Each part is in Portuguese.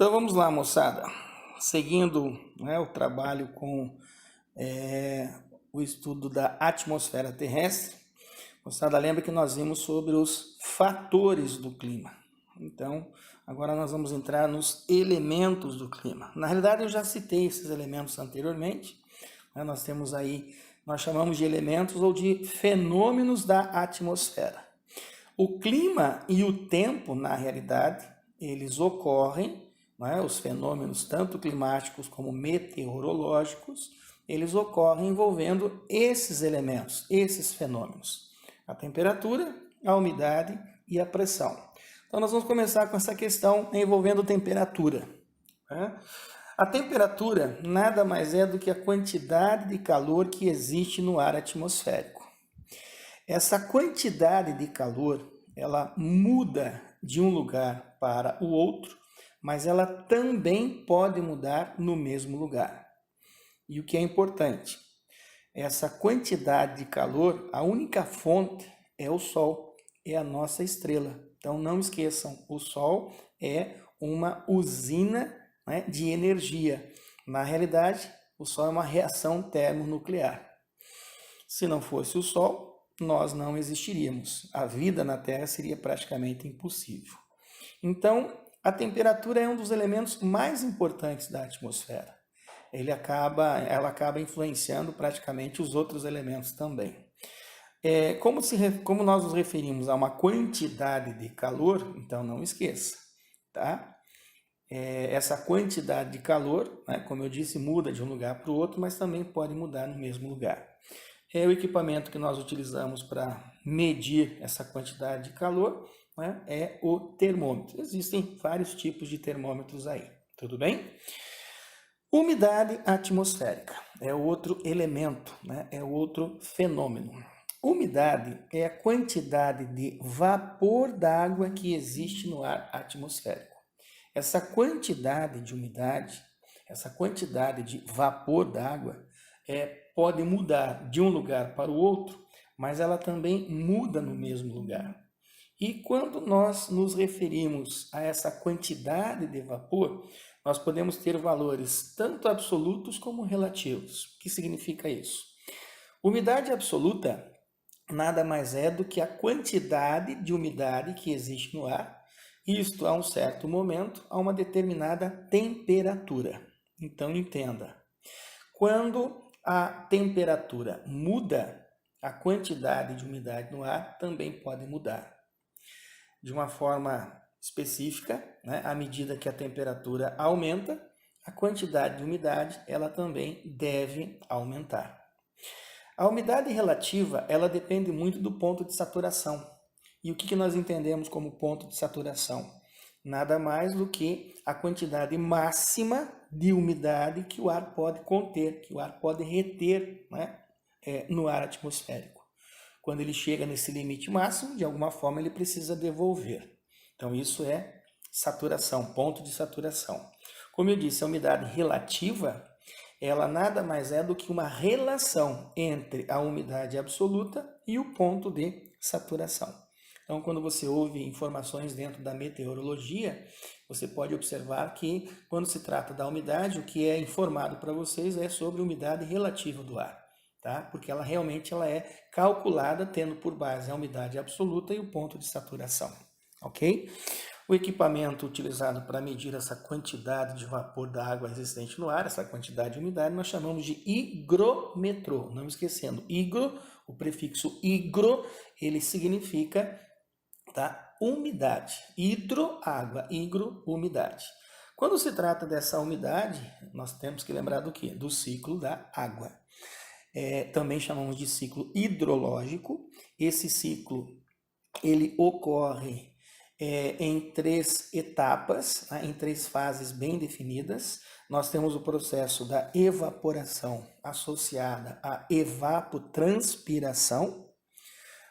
Então vamos lá, moçada. Seguindo, né, o trabalho com o estudo da atmosfera terrestre, moçada, lembra que nós vimos sobre os fatores do clima. Então, agora nós vamos entrar nos elementos do clima. Na realidade, eu já citei esses elementos anteriormente. Né? Nós chamamos de elementos ou de fenômenos da atmosfera. O clima e o tempo, na realidade, eles ocorrem, né, os fenômenos tanto climáticos como meteorológicos, eles ocorrem envolvendo esses elementos, esses fenômenos. A temperatura, a umidade e a pressão. Então nós vamos começar com essa questão envolvendo temperatura. Né? A temperatura nada mais é do que a quantidade de calor que existe no ar atmosférico. Essa quantidade de calor, ela muda de um lugar para o outro, mas ela também pode mudar no mesmo lugar. E o que é importante? Essa quantidade de calor, a única fonte é o Sol, é a nossa estrela. Então não esqueçam, o Sol é uma usina, né, de energia. Na realidade, o Sol é uma reação termonuclear. Se não fosse o Sol, nós não existiríamos. A vida na Terra seria praticamente impossível. Então, a temperatura é um dos elementos mais importantes da atmosfera. Ela acaba influenciando praticamente os outros elementos também. Como nós nos referimos a uma quantidade de calor, então não esqueça, tá? Essa quantidade de calor, né, como eu disse, muda de um lugar para o outro, mas também pode mudar no mesmo lugar. O equipamento que nós utilizamos para medir essa quantidade de calor, né, é o termômetro. Existem vários tipos de termômetros aí, tudo bem? Umidade atmosférica é outro elemento, né, é outro fenômeno. Umidade é a quantidade de vapor d'água que existe no ar atmosférico. Essa quantidade de umidade, essa quantidade de vapor d'água pode mudar de um lugar para o outro, mas ela também muda no mesmo lugar. E quando nós nos referimos a essa quantidade de vapor, nós podemos ter valores tanto absolutos como relativos. O que significa isso? Umidade absoluta nada mais é do que a quantidade de umidade que existe no ar, isto a um certo momento, a uma determinada temperatura. Então entenda, quando a temperatura muda, a quantidade de umidade no ar também pode mudar. De uma forma específica, né, à medida que a temperatura aumenta, a quantidade de umidade ela também deve aumentar. A umidade relativa ela depende muito do ponto de saturação. E o que nós entendemos como ponto de saturação? Nada mais do que a quantidade máxima de umidade que o ar pode conter, que o ar pode reter, né, no ar atmosférico. Quando ele chega nesse limite máximo, de alguma forma ele precisa devolver. Então isso é saturação, ponto de saturação. Como eu disse, a umidade relativa, ela nada mais é do que uma relação entre a umidade absoluta e o ponto de saturação. Então, quando você ouve informações dentro da meteorologia, você pode observar que, quando se trata da umidade, o que é informado para vocês é sobre a umidade relativa do ar, tá? Porque ela realmente é calculada tendo por base a umidade absoluta e o ponto de saturação, ok? O equipamento utilizado para medir essa quantidade de vapor da água existente no ar, essa quantidade de umidade, nós chamamos de higrômetro. Não esquecendo, higro, o prefixo higro, ele significa, tá, umidade. Hidro, água, higro, umidade. Quando se trata dessa umidade, nós temos que lembrar do quê? Do ciclo da água. Também chamamos de ciclo hidrológico. Esse ciclo ele ocorre em 3 etapas, né, em 3 fases bem definidas. Nós temos o processo da evaporação associada à evapotranspiração.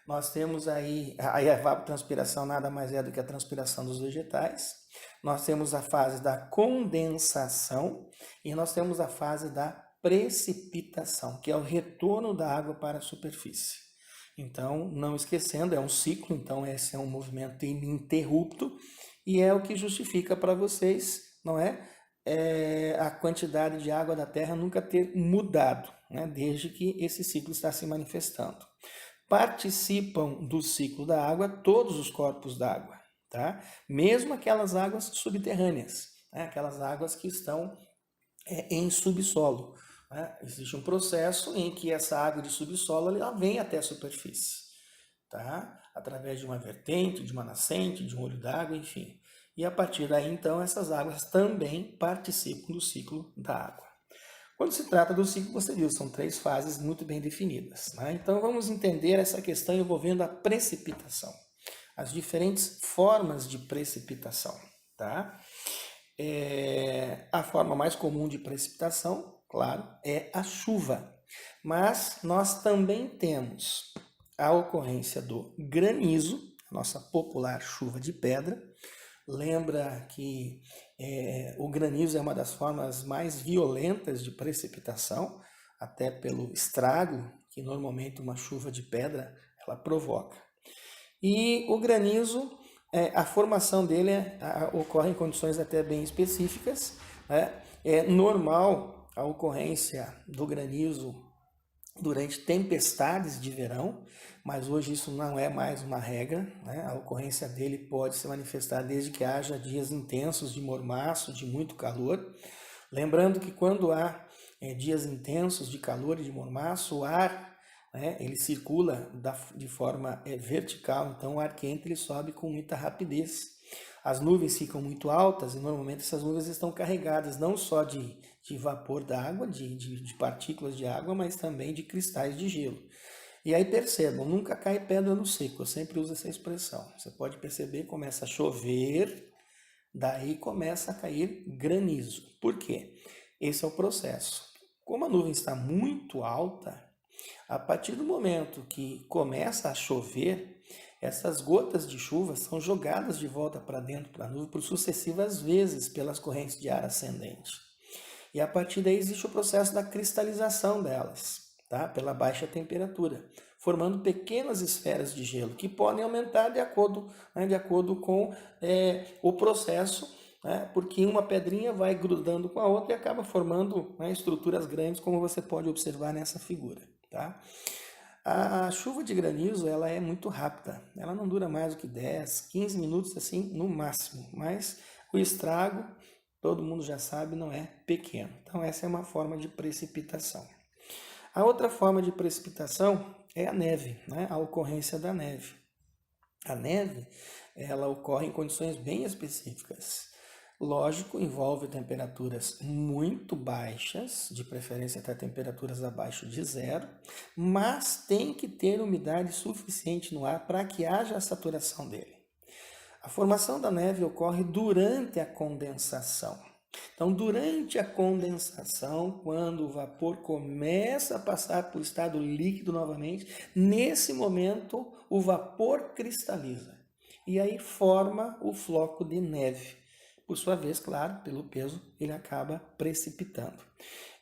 Nós temos aí a evapotranspiração nada mais é do que a transpiração dos vegetais. Nós temos a fase da condensação e nós temos a fase da precipitação, que é o retorno da água para a superfície. Então, não esquecendo, é um ciclo, então esse é um movimento ininterrupto e é o que justifica para vocês não é? A quantidade de água da Terra nunca ter mudado, né? Desde que esse ciclo está se manifestando. Participam do ciclo da água todos os corpos d'água, tá? Mesmo aquelas águas subterrâneas, né? Aquelas águas que estão em subsolo, né? Existe um processo em que essa água de subsolo ela vem até a superfície, tá? Através de uma vertente, de uma nascente, de um olho d'água, enfim. E a partir daí, então, essas águas também participam do ciclo da água. Quando se trata do ciclo, você viu, são 3 fases muito bem definidas, né? Então, vamos entender essa questão envolvendo a precipitação, as diferentes formas de precipitação, tá? A forma mais comum de precipitação, claro, é a chuva. Mas nós também temos a ocorrência do granizo, nossa popular chuva de pedra. Lembra que o granizo é uma das formas mais violentas de precipitação, até pelo estrago que normalmente uma chuva de pedra ela provoca. E o granizo, a formação dele ocorre em condições até bem específicas, né? É normal a ocorrência do granizo durante tempestades de verão, mas hoje isso não é mais uma regra, né? A ocorrência dele pode se manifestar desde que haja dias intensos de mormaço, de muito calor. Lembrando que quando há dias intensos de calor e de mormaço, o ar, né, ele circula de forma vertical, então o ar quente ele sobe com muita rapidez. As nuvens ficam muito altas e normalmente essas nuvens estão carregadas não só de vapor d'água, de partículas de água, mas também de cristais de gelo. E aí percebam, nunca cai pedra no seco, eu sempre uso essa expressão. Você pode perceber, começa a chover, daí começa a cair granizo. Por quê? Esse é o processo. Como a nuvem está muito alta, a partir do momento que começa a chover, essas gotas de chuva são jogadas de volta para dentro da nuvem por sucessivas vezes pelas correntes de ar ascendente. E a partir daí existe o processo da cristalização delas, tá? Pela baixa temperatura, formando pequenas esferas de gelo que podem aumentar de acordo com o processo, né? Porque uma pedrinha vai grudando com a outra e acaba formando, né, estruturas grandes, como você pode observar nessa figura, tá? A chuva de granizo ela é muito rápida, ela não dura mais do que 10, 15 minutos assim no máximo, mas o estrago, todo mundo já sabe, não é pequeno. Então essa é uma forma de precipitação. A outra forma de precipitação é a neve, né? A ocorrência da neve. A neve ela ocorre em condições bem específicas. Lógico, envolve temperaturas muito baixas, de preferência até temperaturas abaixo de zero, mas tem que ter umidade suficiente no ar para que haja a saturação dele. A formação da neve ocorre durante a condensação. Então, durante a condensação, quando o vapor começa a passar para o estado líquido novamente, nesse momento o vapor cristaliza e aí forma o floco de neve. Por sua vez, claro, pelo peso, ele acaba precipitando.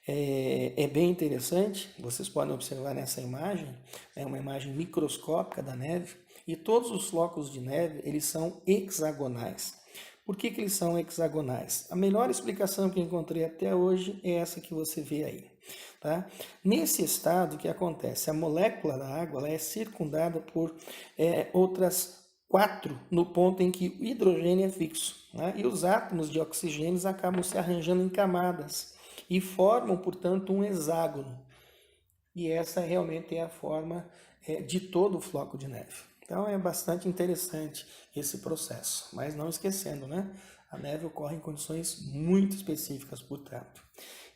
É bem interessante, vocês podem observar nessa imagem, é uma imagem microscópica da neve, e todos os flocos de neve, eles são hexagonais. Por que eles são hexagonais? A melhor explicação que encontrei até hoje é essa que você vê aí. Tá? Nesse estado, o que acontece? A molécula da água ela é circundada por outras 4 no ponto em que o hidrogênio é fixo, né? E os átomos de oxigênio acabam se arranjando em camadas e formam, portanto, um hexágono. E essa realmente é a forma de todo o floco de neve. Então é bastante interessante esse processo, mas não esquecendo, né? A neve ocorre em condições muito específicas, portanto.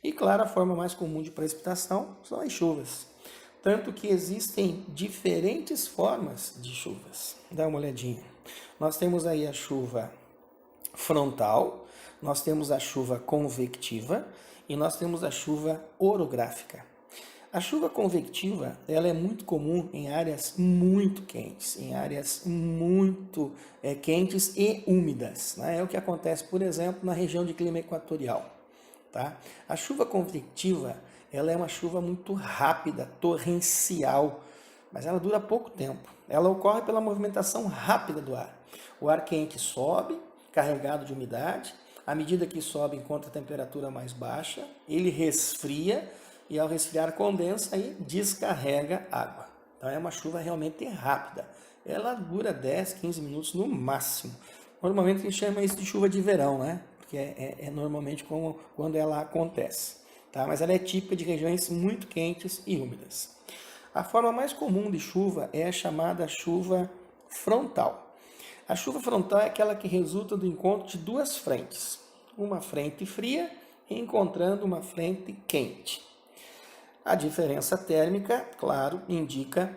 E claro, a forma mais comum de precipitação são as chuvas. Tanto que existem diferentes formas de chuvas. Dá uma olhadinha. Nós temos aí a chuva frontal, nós temos a chuva convectiva e nós temos a chuva orográfica. A chuva convectiva ela é muito comum em áreas muito quentes, em áreas muito quentes e úmidas, né? É o que acontece, por exemplo, na região de clima equatorial. Tá? A chuva convectiva ela é uma chuva muito rápida, torrencial, mas ela dura pouco tempo. Ela ocorre pela movimentação rápida do ar. O ar quente sobe, carregado de umidade, À medida que sobe, encontra a temperatura mais baixa, ele resfria e ao resfriar condensa e descarrega água. Então é uma chuva realmente rápida. Ela dura 10, 15 minutos no máximo. Normalmente a gente chama isso de chuva de verão, né? Porque é normalmente quando ela acontece. Tá? Mas ela é típica de regiões muito quentes e úmidas. A forma mais comum de chuva é a chamada chuva frontal. A chuva frontal é aquela que resulta do encontro de duas frentes. Uma frente fria encontrando uma frente quente. A diferença térmica, claro, indica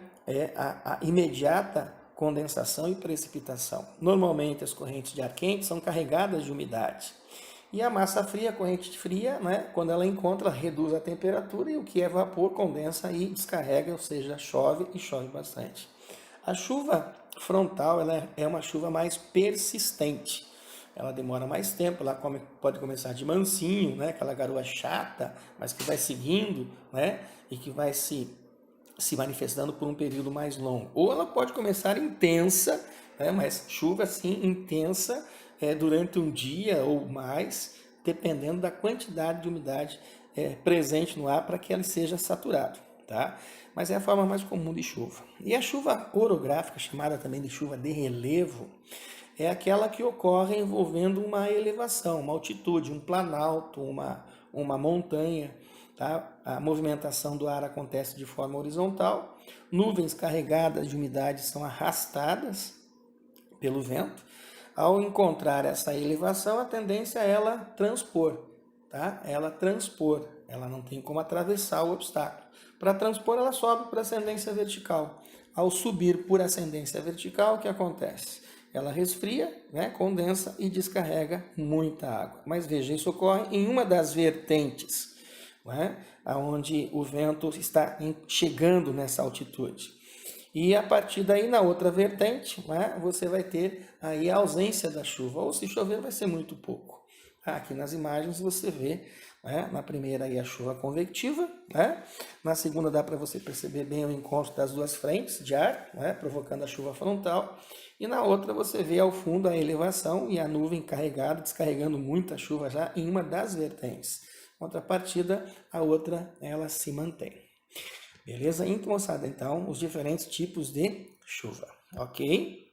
a imediata condensação e precipitação. Normalmente as correntes de ar quente são carregadas de umidade. E a massa fria, a corrente fria, né, quando ela encontra, reduz a temperatura e o que é vapor condensa e descarrega, ou seja, chove e chove bastante. A chuva frontal ela é uma chuva mais persistente. Ela demora mais tempo, ela pode começar de mansinho, né, aquela garoa chata, mas que vai seguindo, né, e que vai se manifestando por um período mais longo. Ou ela pode começar intensa, né, mas chuva assim intensa durante um dia ou mais, dependendo da quantidade de umidade presente no ar para que ela seja saturado, tá? Mas é a forma mais comum de chuva. E a chuva orográfica, chamada também de chuva de relevo, é aquela que ocorre envolvendo uma elevação, uma altitude, um planalto, uma montanha. Tá? A movimentação do ar acontece de forma horizontal, nuvens carregadas de umidade são arrastadas pelo vento. Ao encontrar essa elevação, a tendência é ela transpor, tá? Ela não tem como atravessar o obstáculo. Para transpor, ela sobe por ascendência vertical. Ao subir por ascendência vertical, o que acontece? Ela resfria, né, condensa e descarrega muita água. Mas veja, isso ocorre em uma das vertentes, né, onde o vento está chegando nessa altitude. E a partir daí, na outra vertente, né, você vai ter aí a ausência da chuva, ou se chover vai ser muito pouco. Aqui nas imagens você vê, né, na primeira aí a chuva convectiva, né, na segunda dá para você perceber bem o encontro das duas frentes de ar, né, provocando a chuva frontal, e na outra você vê ao fundo a elevação e a nuvem carregada, descarregando muita chuva já em uma das vertentes. Contrapartida, a outra ela se mantém. Beleza? Então, moçada, então, os diferentes tipos de chuva, ok?